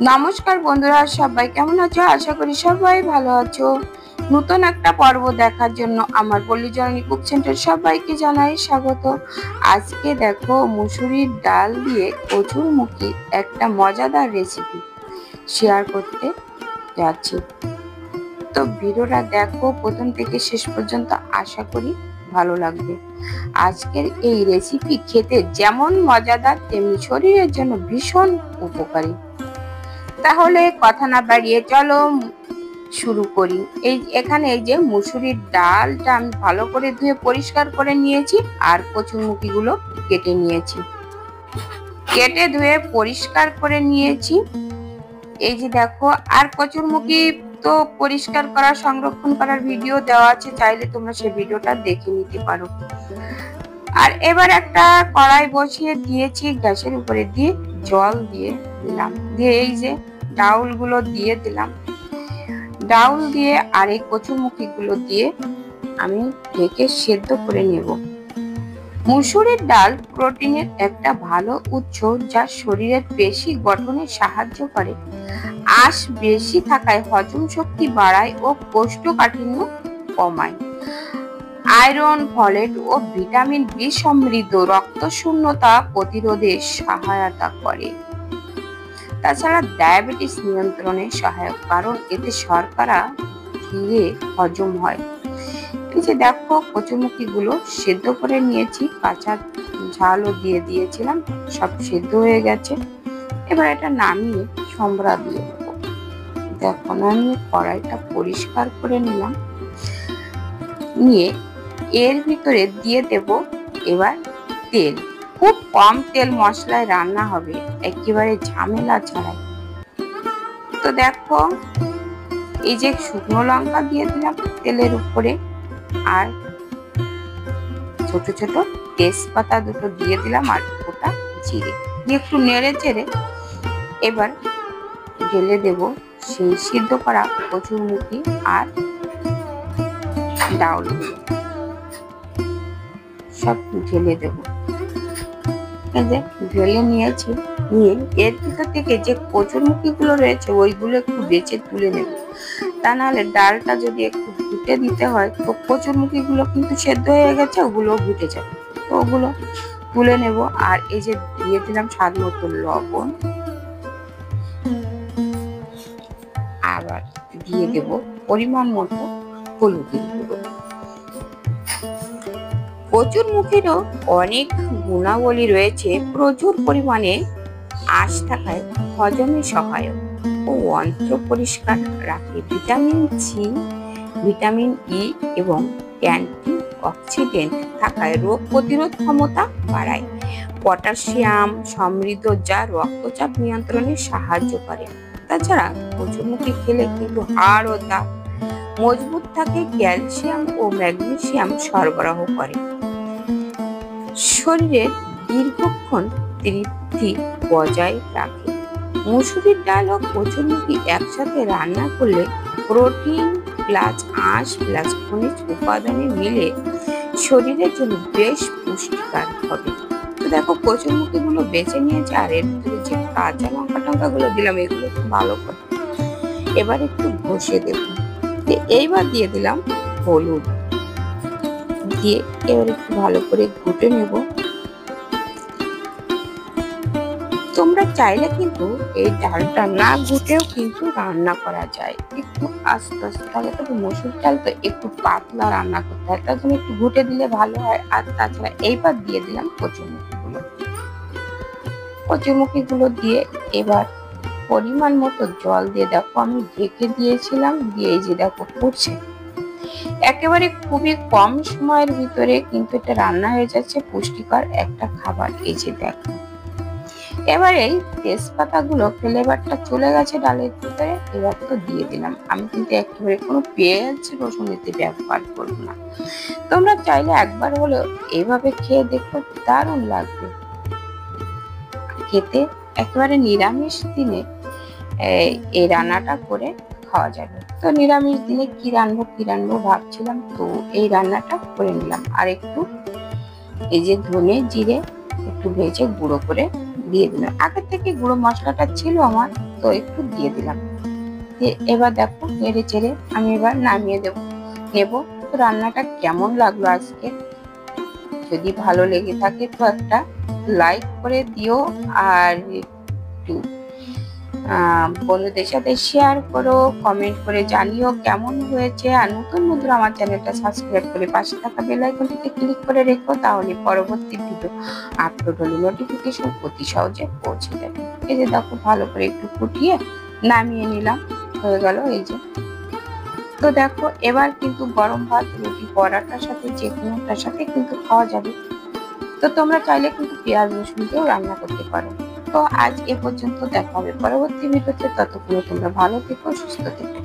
নমস্কার বন্ধুরা, সবাই কেমন আছো? আশা করি সবাই ভালো আছো। নতুন একটা পর্ব দেখার জন্য আমার পল্লীজননী কুক সেন্টার সবাইকে জানাই স্বাগত। আজকে দেখো মুসুরির ডাল দিয়ে কচুরমুখী একটা মজাদার রেসিপি শেয়ার করতে যাচ্ছি। তো ভিডিওটা দেখো প্রথম থেকে শেষ পর্যন্ত, আশা করি ভালো লাগবে। আজকের এই রেসিপি খেতে যেমন মজাদার তেমনি শরীরের জন্য ভীষণ উপকারী। তাহলে কথা না বাড়িয়ে চলো শুরু করি। এখানে এই যে মুসুরির ডালটা আমি ভালো করে ধুয়ে পরিষ্কার করে নিয়েছি, আর কচুরমুখীগুলো কেটে নিয়েছি। কেটে ধুয়ে পরিষ্কার করে নিয়েছি। এই যে দেখো, আর কচুরমুখী তো পরিষ্কার করা সংরক্ষণ করার ভিডিও দেওয়া আছে, চাইলে তোমরা সেই ভিডিওটা দেখে নিতে পারো। আর এবার একটা কড়াই বসিয়ে দিয়েছি, গ্যাসের উপরে দিয়ে জল দিয়ে দিলাম, দিয়ে এই যে ডাউলগুলো দিয়ে দিলাম। ডাউল দিয়ে আর এই কচুরমুখী গুলো দিয়ে আমি ঢেকে সেদ্ধ করে নেব। মুসুরির ডাল প্রোটিনের একটা ভালো উৎস, যা শরীরের পেশি গঠনে সাহায্য করে। আঁশ বেশি থাকায় হজম শক্তি বাড়ায় ও কোষ্ঠকাঠিন্য কমায়। আয়রন, ফলেট ও ভিটামিন বি সমৃদ্ধ, রক্ত শূন্যতা প্রতিরোধে সহায়তা করে। তাছাড়া ডায়াবেটিস নিয়ন্ত্রণে সহায়ক, কারণ এতে শর্করা ধীরে হজম হয়। এই যে দেখো, কচুরমুখী গুলো সেদ্ধ করে নিয়েছি, কাঁচা ঝালও দিয়ে দিয়েছিলাম, সব সেদ্ধ হয়ে গেছে। এবার এটা নামিয়ে সম্বরা দিয়ে দেবো। দেখো, নামিয়ে কড়াইটা পরিষ্কার করে নিলাম, নিয়ে এর ভিতরে দিয়ে দেব এবার তেল। খুব কম তেল মশলায় রান্না হবে, একেবারে ঝামেলা ছাড়াই। তো দেখো, এই যে শুকনো লঙ্কা দিয়ে দিলাম তেলের উপরে, আর ছোট ছোট তেজপাতা দুটো দিয়ে দিলাম, আর গোটা জিরে দিয়ে একটু নেড়ে চেড়ে এবার ঢেলে দেব সেই সিদ্ধ করা কচুরমুখী আর ডাউলগুলো, সব ঢেলে দেব। এই যে ঢেলে নিয়েছি, নিয়ে এর ভিতর থেকে যে কচুরমুখী গুলো রয়েছে ওইগুলো একটু বেছে তুলে নেব। তা নাহলে ডালটা যদি একটু ঘুটে দিতে হয়, তো কচুরমুখী গুলো কিন্তু সেদ্ধ হয়ে গেছে, ওগুলো ঘুটে যাবে। তো ওগুলো তুলে নেব। আর এই যে দিয়ে দিলাম স্বাদ মতো লবণ, আবার দিয়ে দেব পরিমাণ মতো হলুদের গুঁড়ো। কচুরমুখীরও অনেক গুণাবলী রয়েছে। প্রচুর পরিমাণে আঁশ থাকায় হজমে সহায়ক ও অন্ত্র পরিষ্কার রাখে। ভিটামিন সি, ভিটামিন ই এবং অ্যান্টি অক্সিডেন্ট থাকায় রোগ প্রতিরোধ ক্ষমতা বাড়ায়। পটাশিয়াম সমৃদ্ধ, যা রক্তচাপ নিয়ন্ত্রণে সাহায্য করে। তাছাড়া কচুরমুখী খেলে কিন্তু হাড় ও দাঁত মজবুত থাকে। ক্যালসিয়াম ও ম্যাগনেসিয়াম সরবরাহ করে। শরীরের দীর্ঘক্ষণ তৃপ্তি বজায় রাখে। মুসুরির ডাল ও কচুরমুখী একসাথে রান্না করলে প্রোটিন প্লাস আঁশ প্লাস খনিজ উপাদানে মিলে শরীরের জন্য বেশ পুষ্টিকর হবে। তো দেখো, কচুরমুখী গুলো বেছে নিয়েছে, আর এর ভিতরে যে কাঁচা লঙ্কা টঙ্কা গুলো দিলাম, এগুলো একটু ভালো করে এবার একটু ঘষে দেব। এইবার দিয়ে দিলাম হলুদ, দিয়ে এবার একটু ভালো করে ঘুটে নেব। তোমরা চাইলে কিন্তু এই ডালটা না ঘুটেও কিন্তু রান্না করা যায়, একটু আস্তে আস্তে। তাহলে তবে মসুর ডাল তো একটু পাতলা রান্না করতে হয়, তার জন্য একটু ঘুটে দিলে ভালো হয়। আর তাছাড়া এইবার দিয়ে দিলাম কচুরমুখী গুলো দিয়ে এবার পরিমাণ মতো জল দিয়ে, দেখো আমি ঢেকে দিয়েছিলাম, দিয়ে এই যে দেখো ফুটছে। একেবারে খুবই কম সময়ের ভিতরে কিন্তু এটা রান্না হয়ে যাচ্ছে, পুষ্টিকর একটা খাবার। এই যে দেখো, এবার এই তেজপাতা গুলো ফ্লেভারটা চলে গেছে ডালের ভিতরে, এবার তো দিয়ে দিলাম। আমি কিন্তু একেবারে কোনো পেঁয়াজ রসুন এতে ব্যবহার করবো না। তোমরা চাইলে একবার হলেও এইভাবে খেয়ে দেখো, দারুণ লাগবে খেতে। একেবারে নিরামিষ দিনে এই রান্নাটা করে খাওয়া যাবে। তো নিরামিষ দিনে কি রান্নবো ভাবছিলাম, তো এই রান্নাটা করে নিলাম। আর একটু এই যে ধনে জিরে একটু ভেজে গুঁড়ো করে দিয়ে দিলাম। আগে থেকে গুঁড়ো মশলাটা ছিল আমার, তো একটু দিয়ে দিলাম। এবার দেখো নেড়ে চেড়ে আমি এবার নামিয়ে নেব। তো রান্নাটা কেমন লাগলো আজকে, যদি ভালো লেগে থাকে তো একটা লাইক করে দিও, আর একটু বন্ধুদের সাথে শেয়ার করো, কমেন্ট করে জানিও কেমন হয়েছে। আর নতুন বন্ধুরা আমার চ্যানেলটা সাবস্ক্রাইব করে পাশে থাকা বেল আইকনটিতে ক্লিক করে রেখো, তাহলে পরবর্তী ভিডিও আপলোড হলে নোটিফিকেশন অতি সহজে পৌঁছে যাবে। এই যে দেখো ভালো করে একটু ফুটিয়ে নামিয়ে নিলাম, হয়ে গেল এই যে। তো দেখো এবার কিন্তু গরম ভাত, রুটি, পরাটার সাথে যে কোনোটার সাথে কিন্তু খাওয়া যাবে। তো তোমরা চাইলে কিন্তু পেঁয়াজ রসুন দিয়েও রান্না করতে পারো। তো আজ এ পর্যন্ত, দেখা হবে পরবর্তী ভিডিওতে। ততক্ষণে তোমরা ভালো থেকো, সুস্থ থেকো।